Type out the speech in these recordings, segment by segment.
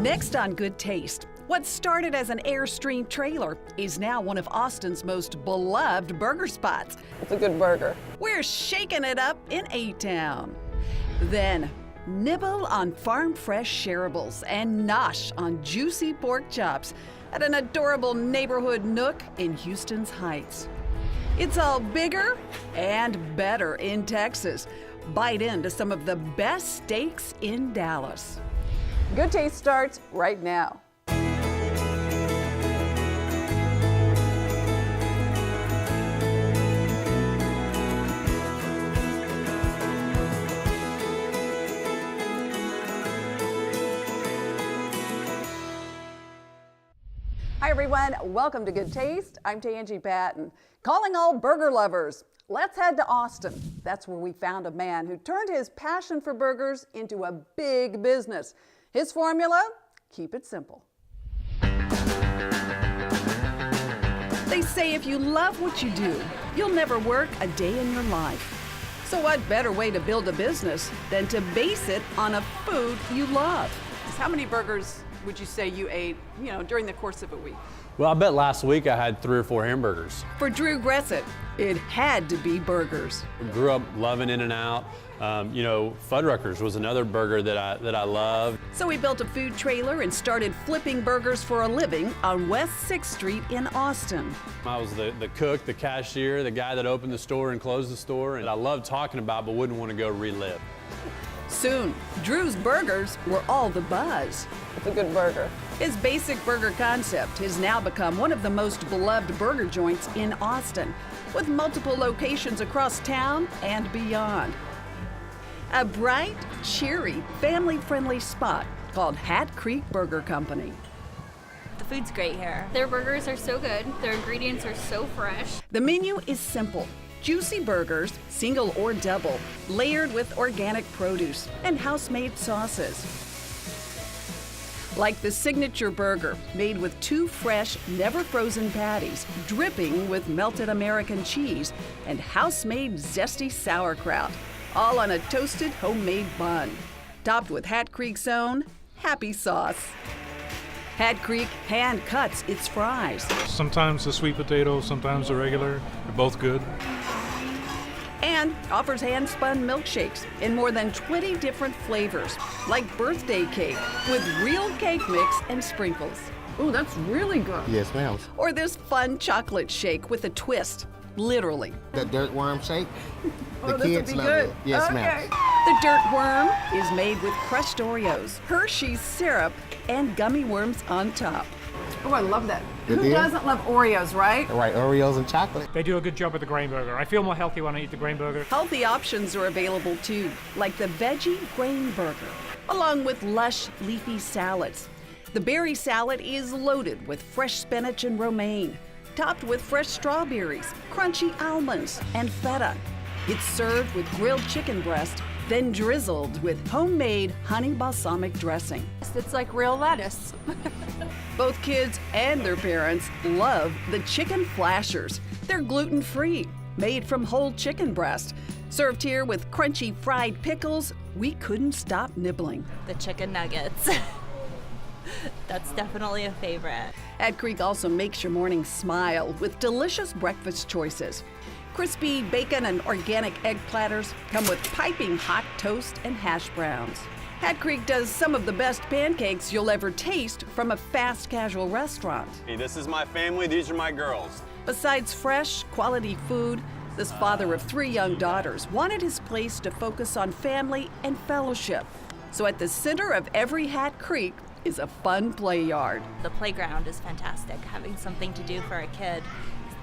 Next on Good Taste, what started as an Airstream trailer is now one of Austin's most beloved burger spots. It's a good burger. We're shaking it up in A-Town. Then, nibble on farm-fresh shareables and nosh on juicy pork chops at an adorable neighborhood nook in Houston's Heights. It's all bigger and better in Texas. Bite into some of the best steaks in Dallas. Good Taste starts right now. Hi everyone, welcome to Good Taste. I'm Tanji Patton. Calling all burger lovers, let's head to Austin. That's where we found a man who turned his passion for burgers into a big business. His formula? Keep it simple. They say if you love what you do, you'll never work a day in your life. So what better way to build a business than to base it on a food you love? How many burgers would you say you ate, during the course of a week? Well, I bet last week I had 3 or 4 hamburgers. For Drew Gressett, it had to be burgers. Grew up loving In-N-Out. Fuddruckers was another burger that I love. So he built a food trailer and started flipping burgers for a living on West 6th Street in Austin. I was the cook, the cashier, the guy that opened the store and closed the store, and I loved talking about but wouldn't want to go relive. Soon, Drew's burgers were all the buzz. It's a good burger. His basic burger concept has now become one of the most beloved burger joints in Austin, with multiple locations across town and beyond. A bright, cheery, family-friendly spot called Hat Creek Burger Company. The food's great here. Their burgers are so good. Their ingredients are so fresh. The menu is simple. Juicy burgers, single or double, layered with organic produce and house-made sauces. Like the signature burger, made with 2 fresh, never-frozen patties, dripping with melted American cheese and house-made zesty sauerkraut, all on a toasted homemade bun, topped with Hat Creek's own Happy Sauce. Hat Creek hand cuts its fries. Sometimes the sweet potato, sometimes the regular. They're both good. And offers hand-spun milkshakes in more than 20 different flavors, like birthday cake with real cake mix and sprinkles. Ooh, that's really good. Yes, ma'am. Or this fun chocolate shake with a twist, literally. The dirt worm shake. Oh, The this kids will be love good. it. Yes, ma'am. Okay. The dirt worm is made with crushed Oreos, Hershey's syrup, and gummy worms on top. Oh, I love that. Good Who deal. doesn't love Oreos, right? Right, Oreos and chocolate. They do a good job with the grain burger. I feel more healthy when I eat the grain burger. Healthy options are available too, like the veggie grain burger, along with lush leafy salads. The berry salad is loaded with fresh spinach and romaine, topped with fresh strawberries, crunchy almonds, and feta. It's served with grilled chicken breast, then drizzled with homemade honey balsamic dressing. It's like real lettuce. Both kids and their parents love the chicken flashers. They're gluten-free, made from whole chicken breast. Served here with crunchy fried pickles, we couldn't stop nibbling. The chicken nuggets. That's definitely a favorite. Hat Creek also makes your morning smile with delicious breakfast choices. Crispy bacon and organic egg platters come with piping hot toast and hash browns. Hat Creek does some of the best pancakes you'll ever taste from a fast casual restaurant. Hey, this is my family, these are my girls. Besides fresh, quality food, this father of 3 young daughters wanted his place to focus on family and fellowship. So at the center of every Hat Creek is a fun play yard. The playground is fantastic, having something to do for a kid.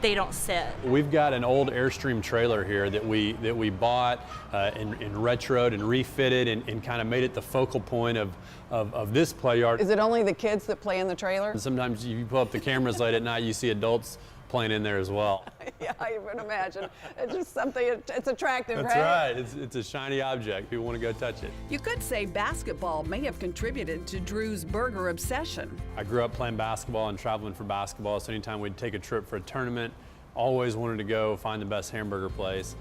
They don't sit. We've got an old Airstream trailer here that we bought and retroed and refitted and kind of made it the focal point of this play yard. Is it only the kids that play in the trailer? Sometimes you pull up the cameras late at night, you see adults playing in there as well. Yeah, I would imagine. It's just something, it's attractive, That's right? right, it's a shiny object. People want to go touch it. You could say basketball may have contributed to Drew's burger obsession. I grew up playing basketball and traveling for basketball, so anytime we'd take a trip for a tournament, always wanted to go find the best hamburger place.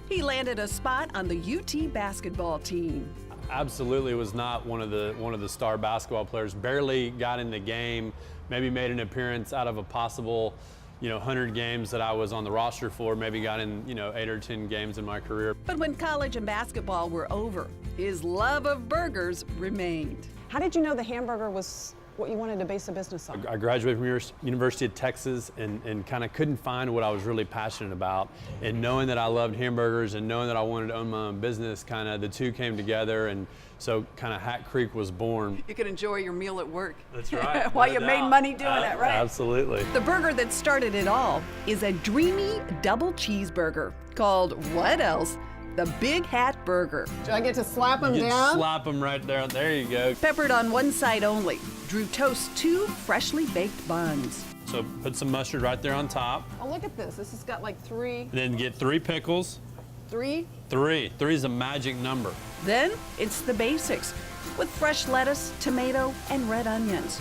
He landed a spot on the UT basketball team. absolutely was not one of the star basketball players. Barely got in the game, maybe made an appearance out of a possible 100 games that I was on the roster for, maybe got in 8 or 10 games in my career. But when college and basketball were over, his love of burgers remained. How did you know the hamburger was what you wanted to base a business on? I graduated from University of Texas and kind of couldn't find what I was really passionate about. And knowing that I loved hamburgers and knowing that I wanted to own my own business, kind of the two came together, and so kind of Hat Creek was born. You could enjoy your meal at work. That's right. While you made money doing it, right? Absolutely. The burger that started it all is a dreamy double cheeseburger called what else? The Big Hat Burger. Do I get to slap them You down? slap them right there. There you go. Peppered on one side only, Drew toasts 2 freshly baked buns. So put some mustard right there on top. Oh, look at this. This has got like 3. And then get 3 pickles. 3? 3 is a magic number. Then it's the basics with fresh lettuce, tomato, and red onions.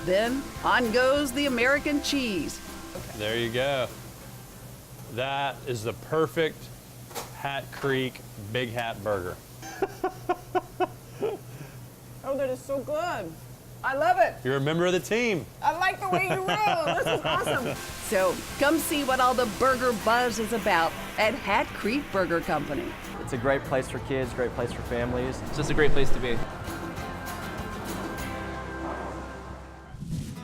Then on goes the American cheese. There you go. That is the perfect Hat Creek Big Hat Burger. Oh, that is so good. I love it. You're a member of the team. I like the way you roll. This is awesome. So come see what all the burger buzz is about at Hat Creek Burger Company. It's a great place for kids, great place for families. It's just a great place to be.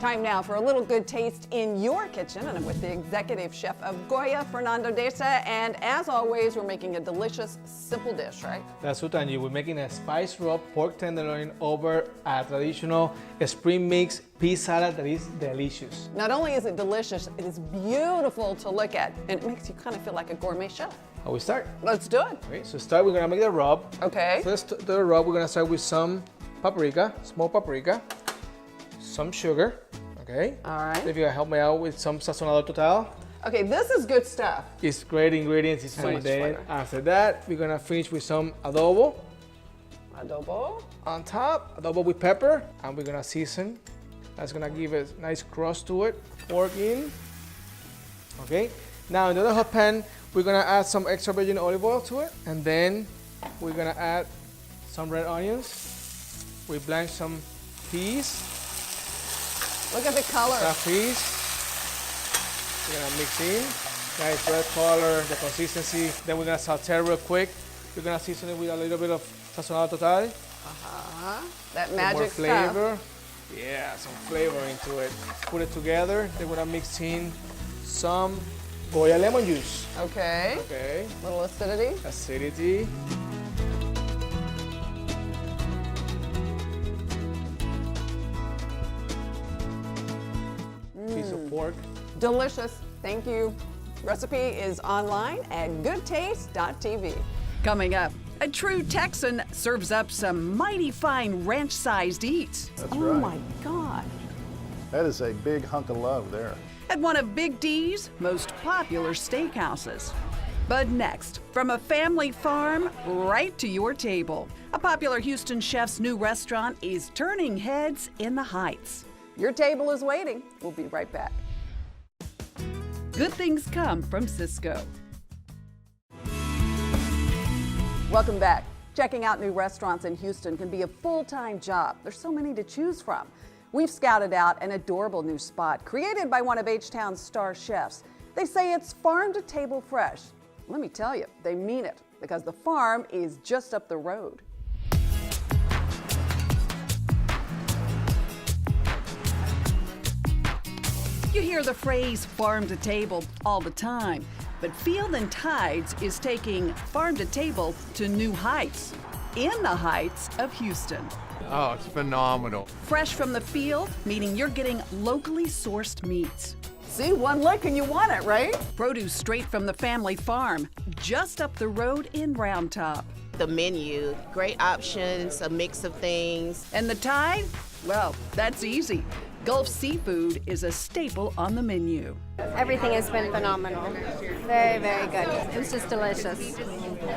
Time now for a little good taste in your kitchen, and I'm with the executive chef of Goya, Fernando Desa, and as always, we're making a delicious, simple dish, right? That's what, Tanji. We're making a spice rub pork tenderloin over a traditional spring mix pea salad that is delicious. Not only is it delicious, it is beautiful to look at, and it makes you kind of feel like a gourmet chef. How we start? Let's do it. Okay, so start, we're gonna make the rub. Okay. First, the rub, we're gonna start with some paprika, small paprika, some sugar, okay? All right. If you can help me out with some sazonado total. Okay, this is good stuff. It's great ingredients, it's So fun. much Then flavor. after that, we're gonna finish with some adobo Adobo. on top, adobo with pepper, and we're gonna season. That's gonna give a nice crust to it. Pork in, okay? Now in another hot pan, we're gonna add some extra virgin olive oil to it, and then we're gonna add some red onions. We blanch some peas. Look at the color. That peas. We're gonna mix in. Nice red color, the consistency. Then we're gonna saute real quick. We're gonna season it with a little bit of sazonado total. That More magic stuff. flavor. Yeah, some flavor into it. Put it together. Then we're gonna mix in some Goya lemon juice. Okay. Okay, Little acidity. acidity. Piece of pork. Delicious. Thank you. Recipe is online at goodtaste.tv. Coming up, a true Texan serves up some mighty fine ranch-sized eats. That's Oh right. my God. That is a big hunk of love there. At one of Big D's most popular steakhouses. But next, from a family farm right to your table, a popular Houston chef's new restaurant is turning heads in the Heights. Your table is waiting. We'll be right back. Good things come from Cisco. Welcome back. Checking out new restaurants in Houston can be a full-time job. There's so many to choose from. We've scouted out an adorable new spot created by one of H-Town's star chefs. They say it's farm to table fresh. Let me tell you, they mean it because the farm is just up the road. You hear the phrase farm to table all the time, but Field and Tides is taking farm to table to new heights in the Heights of Houston. Oh, it's phenomenal. Fresh from the field, meaning you're getting locally sourced meats. See, one look and you want it, right? Produce straight from the family farm, just up the road in Round Top. The menu, great options, a mix of things. And the Tide? Well, that's easy. Gulf seafood is a staple on the menu. Everything has been phenomenal. Very, very good. It was just delicious.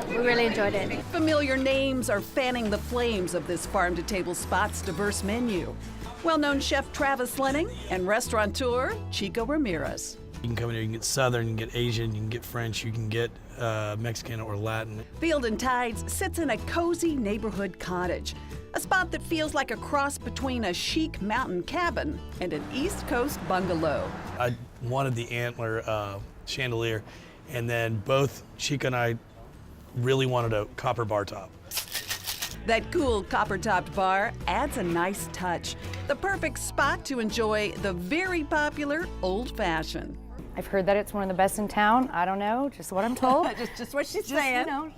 We really enjoyed it. Familiar names are fanning the flames of this farm-to-table spot's diverse menu. Well-known chef Travis Lenning and restaurateur Chico Ramirez. You can come in here, you can get Southern, you can get Asian, you can get French, you can get Mexican or Latin. Field and Tides sits in a cozy neighborhood cottage, a spot that feels like a cross between a chic mountain cabin and an East Coast bungalow. I wanted the antler chandelier, and then both Chica and I really wanted a copper bar top. That cool copper-topped bar adds a nice touch, the perfect spot to enjoy the very popular Old Fashioned. I've heard that it's one of the best in town. I don't know, just what I'm told. just what she's saying. You know.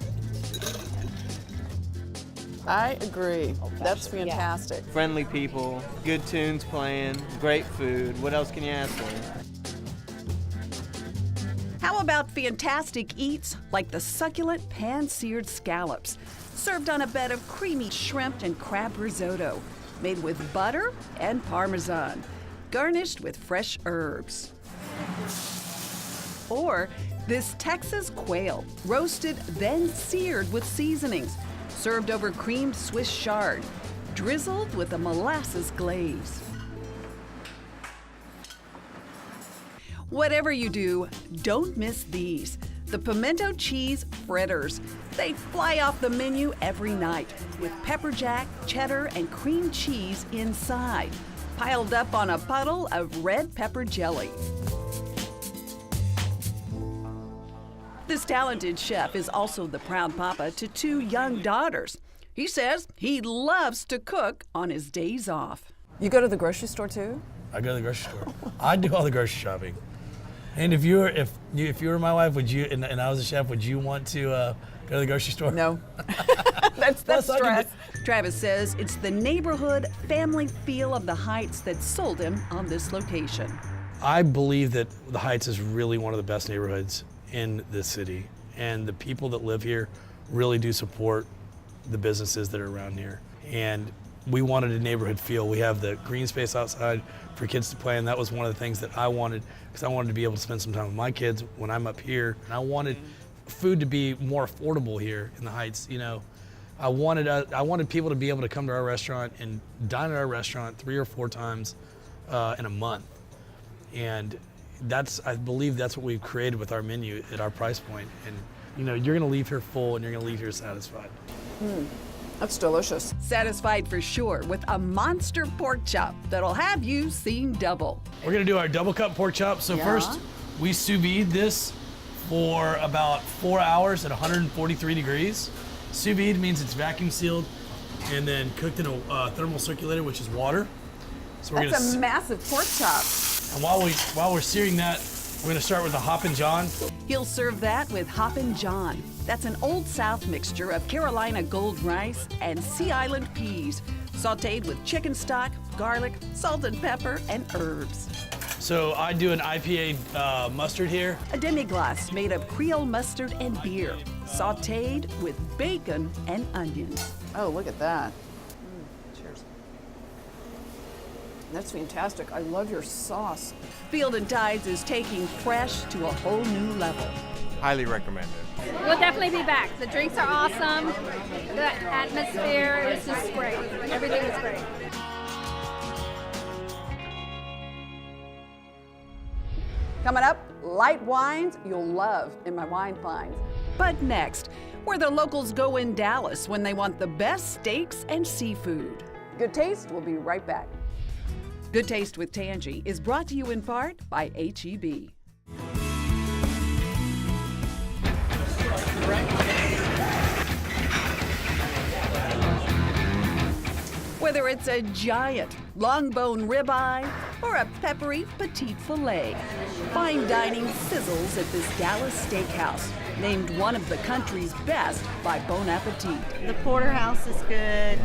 I agree. That's fantastic. Friendly people, good tunes playing, great food. What else can you ask for? How about fantastic eats like the succulent pan-seared scallops, served on a bed of creamy shrimp and crab risotto, made with butter and Parmesan, garnished with fresh herbs. Or this Texas quail, roasted then seared with seasonings, served over creamed Swiss chard, drizzled with a molasses glaze. Whatever you do, don't miss these. The pimento cheese fritters. They fly off the menu every night with pepper jack, cheddar, and cream cheese inside, piled up on a puddle of red pepper jelly. This talented chef is also the proud papa to 2 young daughters. He says he loves to cook on his days off. You go to the grocery store too? I go to the grocery store. I do all the grocery shopping. And if you were my wife, would you? And I was a chef, would you want to go to the grocery store? No. that's stress. Travis says it's the neighborhood, family feel of the Heights that sold him on this location. I believe that the Heights is really one of the best neighborhoods in this city, and the people that live here really do support the businesses that are around here. And we wanted a neighborhood feel. We have the green space outside for kids to play, and that was one of the things that I wanted, because I wanted to be able to spend some time with my kids when I'm up here. And I wanted food to be more affordable here in the Heights. You know, I wanted people to be able to come to our restaurant and dine at our restaurant 3 or 4 times in a month. And I believe that's what we've created with our menu at our price point. And you know, you're gonna leave here full and you're gonna leave here satisfied. That's delicious. Satisfied for sure with a monster pork chop that'll have you seeing double. We're gonna do our double cut pork chop. So first, we sous vide this for about 4 hours at 143 degrees. Sous vide means it's vacuum sealed and then cooked in a thermal circulator, which is water. So we're That's a massive pork chop. And while we're searing that, we're gonna start with the Hoppin' John. He'll serve that with Hoppin' John. That's an Old South mixture of Carolina gold rice and Sea Island peas, sauteed with chicken stock, garlic, salt and pepper, and herbs. So I do an IPA mustard here. A demi-glace made of Creole mustard and beer, sauteed with bacon and onions. Oh, look at that. Cheers. That's fantastic. I love your sauce. Field and Tides is taking fresh to a whole new level. Highly recommended. We'll definitely be back. The drinks are awesome. The atmosphere is just great. Everything is great. Coming up, light wines you'll love in my wine finds. But next, where the locals go in Dallas when they want the best steaks and seafood. Good Taste will be right back. Good Taste with Tanji is brought to you in part by H-E-B. Whether it's a giant long bone ribeye or a peppery petite filet, fine dining sizzles at this Dallas steakhouse, named one of the country's best by Bon Appetit. The porterhouse is good.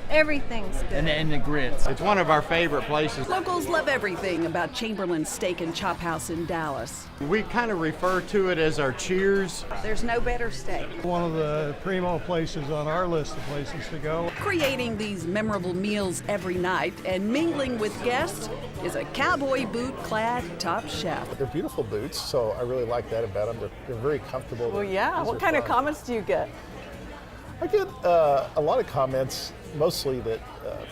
Everything's good. And the grits. It's one of our favorite places. Locals love everything about Chamberlain Steak and Chophouse in Dallas. We kind of refer to it as our cheers. There's no better steak. One of the primo places on our list of places to go. Creating these memorable meals every night and mingling with guests is a cowboy boot-clad top chef. They're beautiful boots, so I really like that about them. They're very comfortable. Well, yeah. What kind of comments do you get? I get a lot of comments, mostly that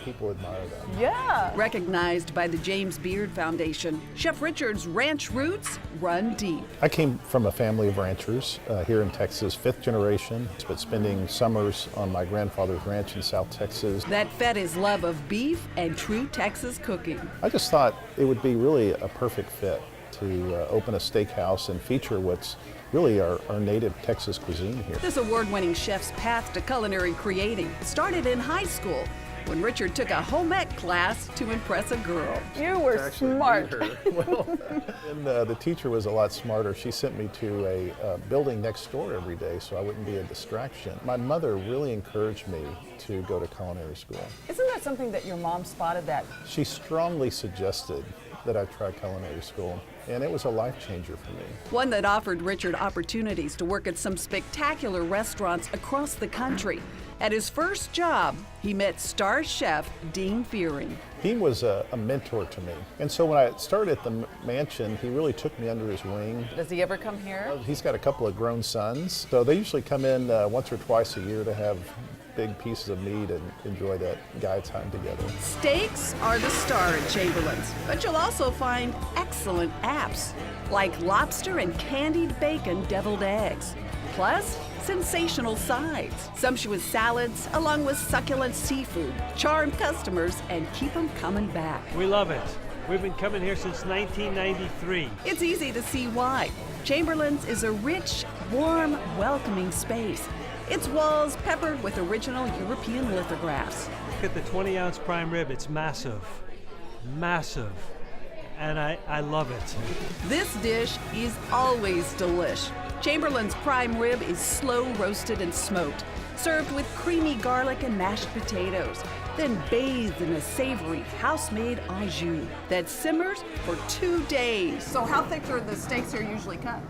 people admire them. Yeah. Recognized by the James Beard Foundation, Chef Richard's ranch roots run deep. I came from a family of ranchers here in Texas, 5th generation, but spending summers on my grandfather's ranch in South Texas. That fed his love of beef and true Texas cooking. I just thought it would be really a perfect fit to open a steakhouse and feature what's really our native Texas cuisine here. This award-winning chef's path to culinary creating started in high school when Richard took a home ec class to impress a girl. You were smart. Well, and the teacher was a lot smarter. She sent me to a building next door every day so I wouldn't be a distraction. My mother really encouraged me to go to culinary school. Isn't that something that your mom spotted that? She strongly suggested that I try culinary school, and it was a life changer for me. One that offered Richard opportunities to work at some spectacular restaurants across the country. At his first job, he met star chef Dean Fearing. He was a mentor to me, and so when I started at the mansion, he really took me under his wing. Does he ever come here? He's got a couple of grown sons, so they usually come in once or twice a year to have big pieces of meat and enjoy that guy time together. Steaks are the star at Chamberlain's, but you'll also find excellent apps like lobster and candied bacon deviled eggs, plus sensational sides, sumptuous salads, along with succulent seafood, charm customers and keep them coming back. We love it. We've been coming here since 1993. It's easy to see why. Chamberlain's is a rich, warm, welcoming space. Its walls peppered with original European lithographs. Look at the 20-ounce prime rib. It's massive, massive, and I love it. This dish is always delish. Chamberlain's prime rib is slow roasted and smoked, served with creamy garlic and mashed potatoes, then bathed in a savory house-made au jus that simmers for 2 days. So how thick are the steaks here usually cut?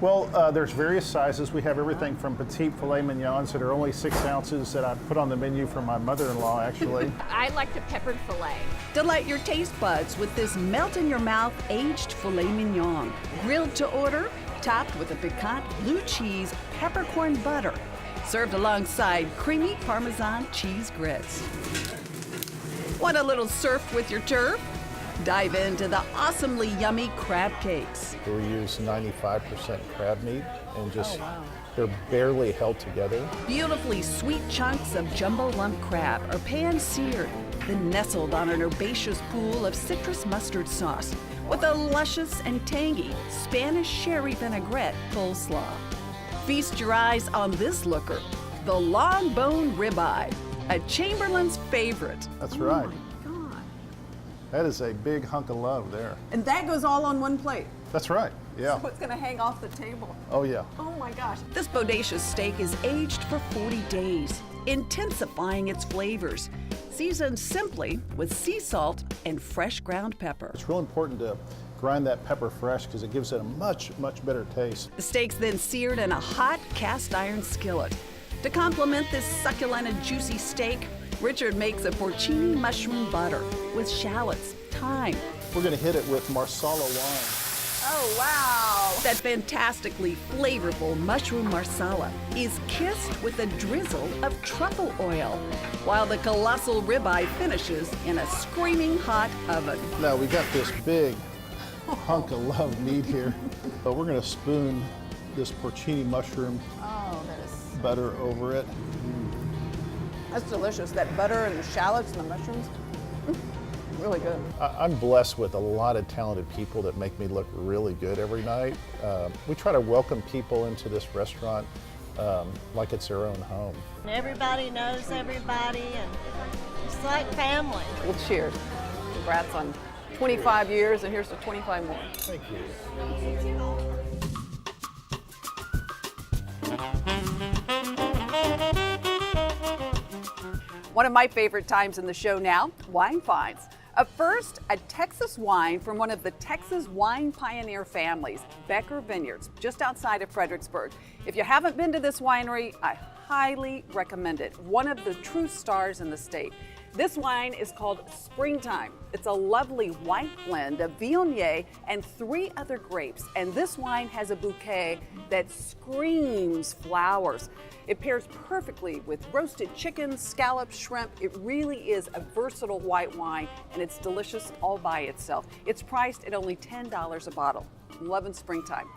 Well, there's various sizes. We have everything from petite filet mignons that are only 6 ounces that I put on the menu for my mother-in-law, actually. I like the peppered filet. Delight your taste buds with this melt-in-your-mouth aged filet mignon, grilled to order, topped with a piquant blue cheese peppercorn butter, served alongside creamy Parmesan cheese grits. Want a little surf with your turf? Dive into the awesomely yummy crab cakes. We use 95% crab meat and just, they're barely held together. Beautifully sweet chunks of jumbo lump crab are pan-seared, then nestled on an herbaceous pool of citrus mustard sauce with a luscious and tangy Spanish sherry vinaigrette coleslaw. Feast your eyes on this looker, the long bone ribeye, a Chamberlain's favorite. That's right. That is a big hunk of love there. And that goes all on one plate. That's right, yeah. So it's gonna hang off the table. Oh yeah. Oh my gosh. This bodacious steak is aged for 40 days, intensifying its flavors. Seasoned simply with sea salt and fresh ground pepper. It's real important to grind that pepper fresh because it gives it a much better taste. The steak's then seared in a hot cast iron skillet. To complement this succulent and juicy steak, Richard makes a porcini mushroom butter with shallots, thyme. We're gonna hit it with Marsala wine. Oh, wow. That fantastically flavorful mushroom marsala is kissed with a drizzle of truffle oil, while the colossal ribeye finishes in a screaming hot oven. Now we got this big hunk of love meat here. So we're gonna spoon this porcini mushroom butter over it. That's delicious. That butter and the shallots and the mushrooms, really good. I'm blessed with a lot of talented people that make me look really good every night. We try to welcome people into this restaurant like it's their own home. Everybody knows everybody, and it's like family. Well, cheers. Congrats on 25 years, and here's to 25 more. Thank you. One of my favorite times in the show now, wine finds. Up first, a Texas wine from one of the Texas wine pioneer families, Becker Vineyards, just outside of Fredericksburg. If you haven't been to this winery, I highly recommend it. One of the true stars in the state. This wine is called Springtime. It's a lovely white blend of Viognier and 3 other grapes, and this wine has a bouquet that screams flowers. It pairs perfectly with roasted chicken, scallops, shrimp. It really is a versatile white wine, and it's delicious all by itself. It's priced at only $10 a bottle. Loving Springtime.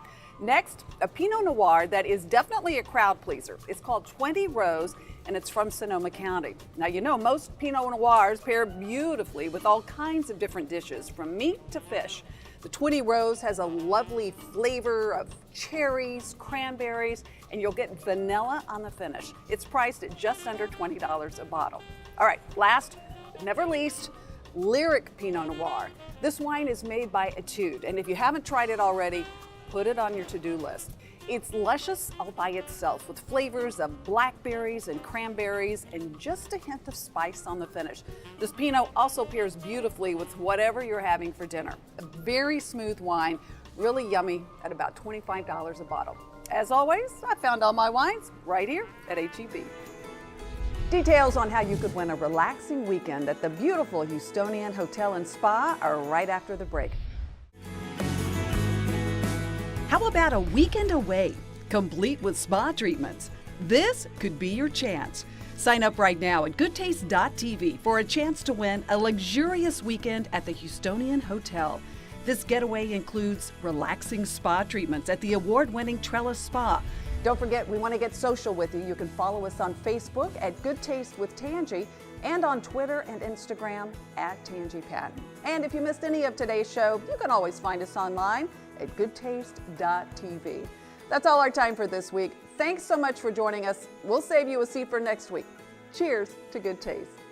Next, a Pinot Noir that is definitely a crowd pleaser. It's called 20 Rose, and it's from Sonoma County. Now, you know, most Pinot Noirs pair beautifully with all kinds of different dishes, from meat to fish. The 20 Rose has a lovely flavor of cherries, cranberries, and you'll get vanilla on the finish. It's priced at just under $20 a bottle. All right, last but never least, Lyric Pinot Noir. This wine is made by Etude, and if you haven't tried it already, put it on your to-do list. It's luscious all by itself with flavors of blackberries and cranberries and just a hint of spice on the finish. This Pinot also pairs beautifully with whatever you're having for dinner. A very smooth wine, really yummy at about $25 a bottle. As always, I found all my wines right here at H-E-B. Details on how you could win a relaxing weekend at the beautiful Houstonian Hotel and Spa are right after the break. How about a weekend away, complete with spa treatments? This could be your chance. Sign up right now at goodtaste.tv for a chance to win a luxurious weekend at the Houstonian Hotel. This getaway includes relaxing spa treatments at the award-winning Trellis Spa. Don't forget, we want to get social with you. You can follow us on Facebook at Good Taste with Tanji and on Twitter and Instagram at Tanji Patton. And if you missed any of today's show, you can always find us online at goodtaste.tv. That's all our time for this week. Thanks so much for joining us. We'll save you a seat for next week. Cheers to good taste.